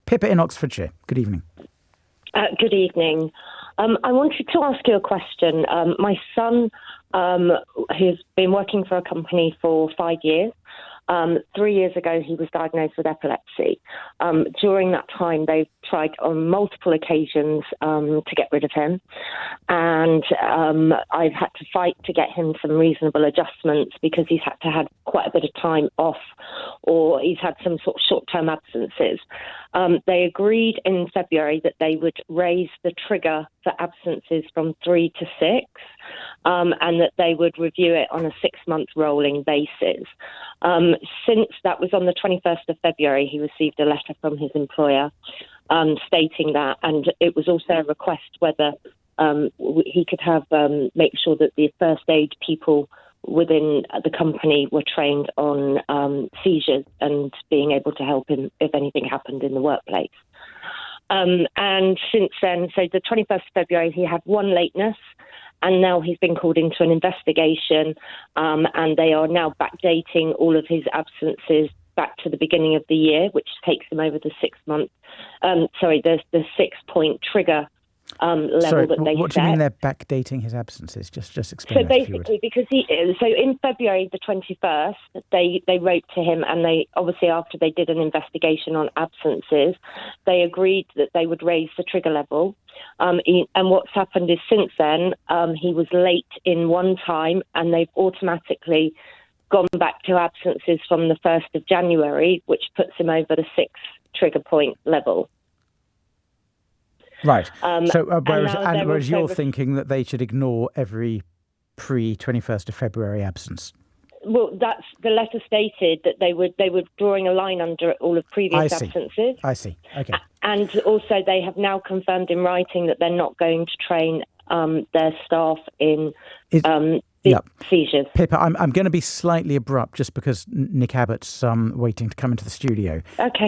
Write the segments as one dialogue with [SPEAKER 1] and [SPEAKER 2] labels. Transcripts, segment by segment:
[SPEAKER 1] Pippa in Oxfordshire. Good evening.
[SPEAKER 2] Good evening. I wanted to ask you a question. My son, who's been working for a company for 5 years, 3 years ago he was diagnosed with epilepsy. During that time, they've tried on multiple occasions to get rid of him. And I've had to fight to get him some reasonable adjustments because he's had to have quite a bit of time off, or he's had some sort of short-term absences. They agreed in February that they would raise the trigger for absences from 3 to 6, and that they would review it on a 6-month rolling basis. Since that was on the 21st of February, he received a letter from his employer stating that, and it was also a request whether he could have make sure that the first aid people within the company were trained on seizures and being able to help him if anything happened in the workplace. And since then, so the 21st of February, he had one lateness, and now he's been called into an investigation, and they are now backdating all of his absences back to the beginning of the year, which takes them over the 6-month, the 6-point trigger level that they set.
[SPEAKER 1] What do you mean they're backdating his absences? Just explain.
[SPEAKER 2] So basically, because in February the 21st, they wrote to him, and they obviously, after they did an investigation on absences, they agreed that they would raise the trigger level. And what's happened is since then, he was late in one time, and they've automatically gone back to absences from the 1st of January, which puts him over the 6 trigger point level.
[SPEAKER 1] Right. Whereas you're thinking that they should ignore every pre-21st of February absence.
[SPEAKER 2] Well, that's the letter stated that they were drawing a line under all of previous absences.
[SPEAKER 1] I see. Okay.
[SPEAKER 2] And also they have now confirmed in writing that they're not going to train their staff in seizures.
[SPEAKER 1] Pippa, I'm going to be slightly abrupt just because Nick Abbott's waiting to come into the studio.
[SPEAKER 2] Okay.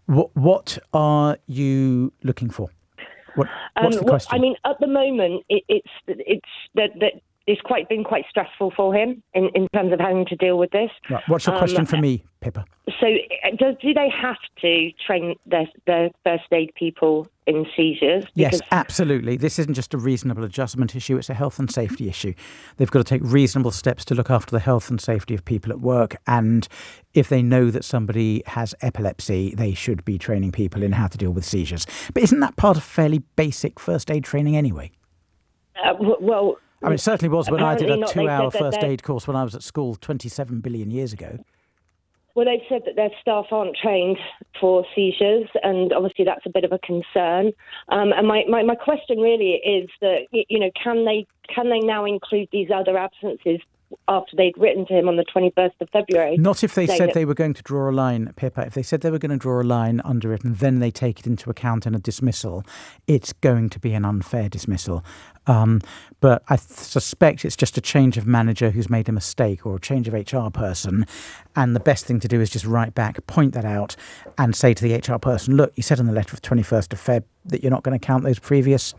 [SPEAKER 1] What are you looking for? What's the question?
[SPEAKER 2] I mean, at the moment, it's been quite stressful for him in terms of having to deal with this.
[SPEAKER 1] Right. What's your question for me, Pippa?
[SPEAKER 2] So, do they have to train their first aid people in seizures?
[SPEAKER 1] Yes, absolutely. This isn't just a reasonable adjustment issue, it's a health and safety issue. They've got to take reasonable steps to look after the health and safety of people at work, and if they know that somebody has epilepsy, they should be training people in how to deal with seizures. But isn't that part of fairly basic first aid training anyway?
[SPEAKER 2] Well,
[SPEAKER 1] I mean, it certainly was when I did a 2-hour first aid course when I was at school 27 billion years ago.
[SPEAKER 2] Well, they've said that their staff aren't trained for seizures, and obviously that's a bit of a concern. And my question really is that, can they now include these other absences after they'd written to him on the 21st of February?
[SPEAKER 1] Not if they said they were going to draw a line, Pippa. If they said they were going to draw a line under it and then they take it into account in a dismissal, it's going to be an unfair dismissal. But I suspect it's just a change of manager who's made a mistake, or a change of HR person. And the best thing to do is just write back, point that out, and say to the HR person, look, you said in the letter of 21st of Feb that you're not going to count those previous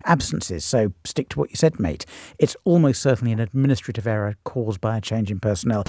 [SPEAKER 1] absences, so stick to what you said, mate. It's almost certainly an administrative error caused by a change in personnel.